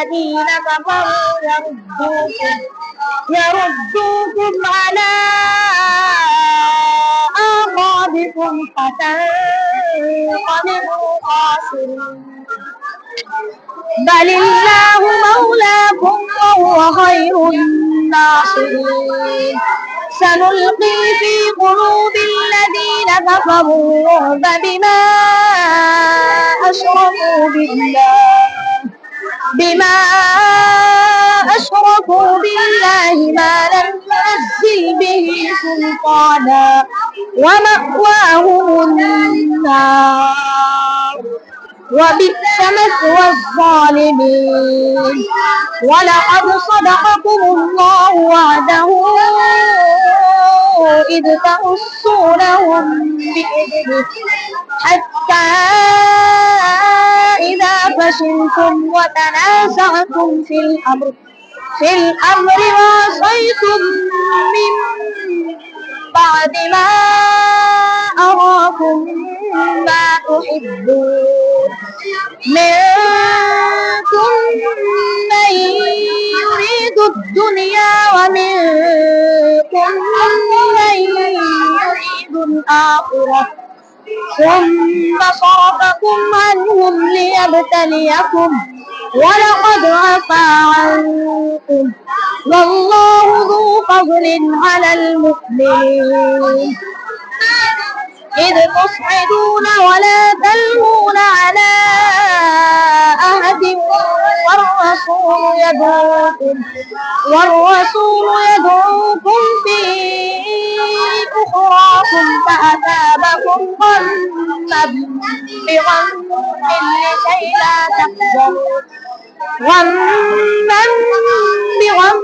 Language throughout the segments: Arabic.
الذين كفروا يردوكم على أعقابكم فتنقلبوا خاسرين. بل الله مولاكم وهو خير الناصرين. سنلقي في قلوب الذين كفروا الرعب بما أشركوا بالله ما لم ينزل به سلطانا ومأواهم النار وبئس مثوى الظالمين. ولقد صدقكم الله وعده إذ تحسونهم بإذنه حتى إذا فشلتم وتنازعتم في الأمر وعصيتم من بعد ما أراكم ما تحبون منكم من يريد الدنيا ومنكم من يريد الآخرة ثم صرفكم عنهم ليبتليكم ولقد عفا عنكم والله ذو فضل على المؤمنين. إذ تصعدون ولا تلوون على أحد والرسول يدعوكم في أخراكم فأثابكم غما بغم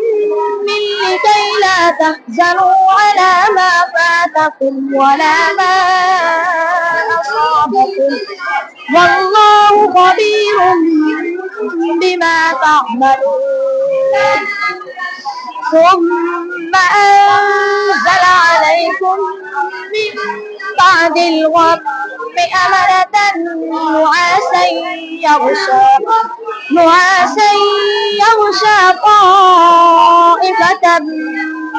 لكي لا تحزنوا على ما فاتكم ولا ما أصابكم والله خبير بما تعملون. ثم أنزل عليكم من بعد الغم أمنة نعاسا يغشى طائفة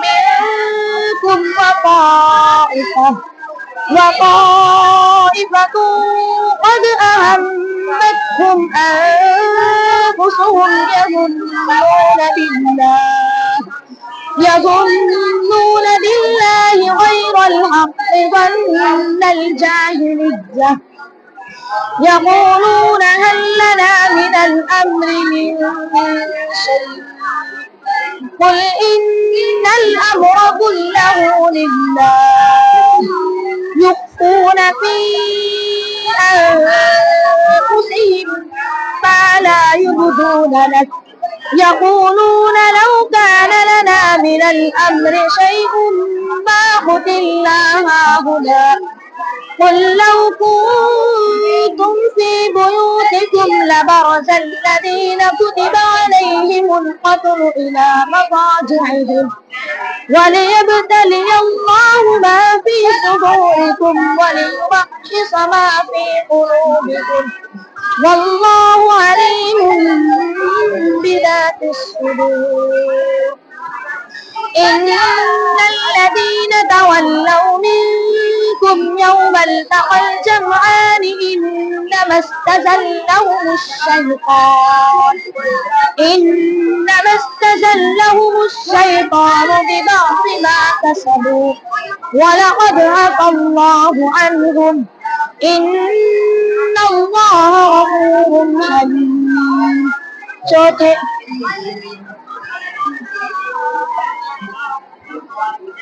منكم وطائفة قد أهمتهم أنفسهم يظنون بالله غير الحق ظن الجاهلية يقولون هل لنا من الأمر من شيء قل إن الأمر كله لله يخفون في أنفسهم ما لا يبدون لك يقولون لو كان لنا من الأمر شيء ما قتلنا هاهنا قل لو كنتم في بيوتكم لبرز الذين كتب عليهم القتل إلى مضاجعهم وليبتلي الله ما في صدوركم وليمحص ما في قلوبكم والله عليم بذات الصدور. إن الذين تولوا منكم يوم التقى الجمعان إنما استزلهم الشيطان ببعض ما كسبوا ولقد عفا الله عنهم إن الله غفور حليم.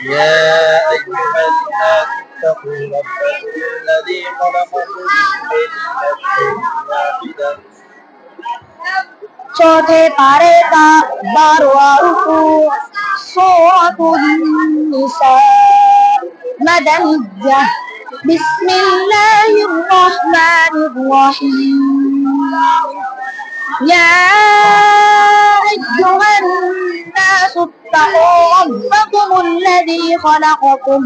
يا أيها الناس اتقوا ربكم الذي خلقكم من نفس واحدة. चौथे पारे का 12वां रुकू सूरतुन निसा मदनिया बिस्मिल्लाहिर रहमानिर रहीम या अय्युहन नास इत्तक़ू ربكم الذي خلقكم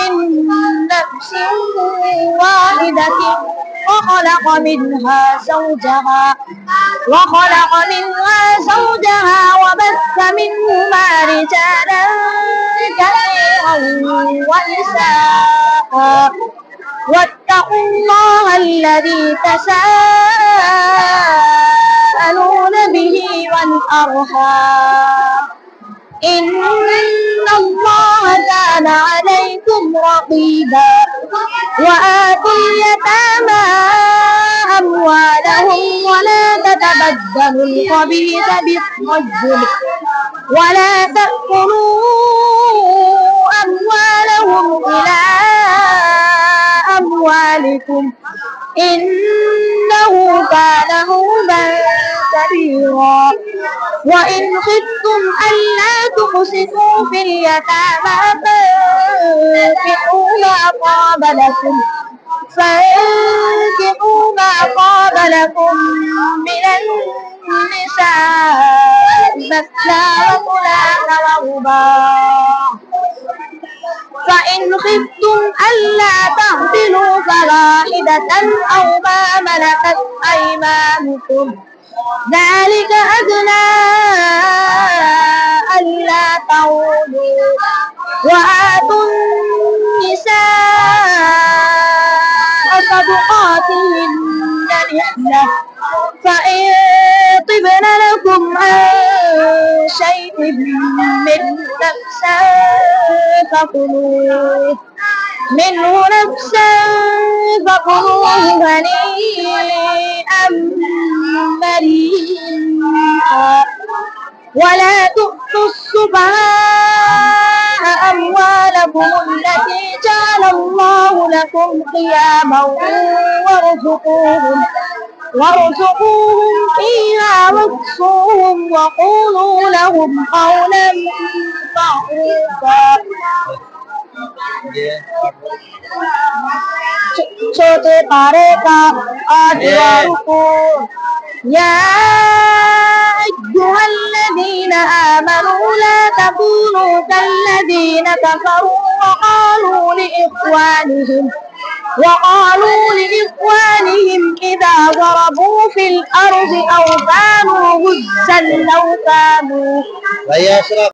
من نفس واحدة وخلق منها زوجها وبث منهما رجالا كثيرا ونساء واتقوا الله الذي تساءلون به والأرحام إن الله كان عليكم رقيبا وآتوا اليتامى أموالهم ولا تتبدلوا الخبيث بالطيب ولا تأكلوا أموالهم إلى أموالكم إنه كان حوبا كبيرا وإن خفتم ألا تقسطوا في اليتامى فانكحوا ما طاب لكم من النساء مثنى وثلاث ورباع فإن خفتم ألا تعدلوا فواحدة أو ما ملكت أيمانكم ذلك أدنى ألا تعولوا وآتوا النساء صدقاتهن نحلة فإن طبن لكم عن شيء منه نفسا فكلوه هنيئا مريئا ولا تؤتوا السفهاء أموالكم التي جعل الله لكم قياما وارزقوهم فيها واكسوهم وقولوا لهم قولا معروفا छोटे पारे का आठवां रुकू या अय्युहल्लज़ीन आमनू ला तकूनू कल्लज़ीन कफरू وقالوا لإخوانهم إذا ضربوا في الأرض أو كانوا غزا لو كانوا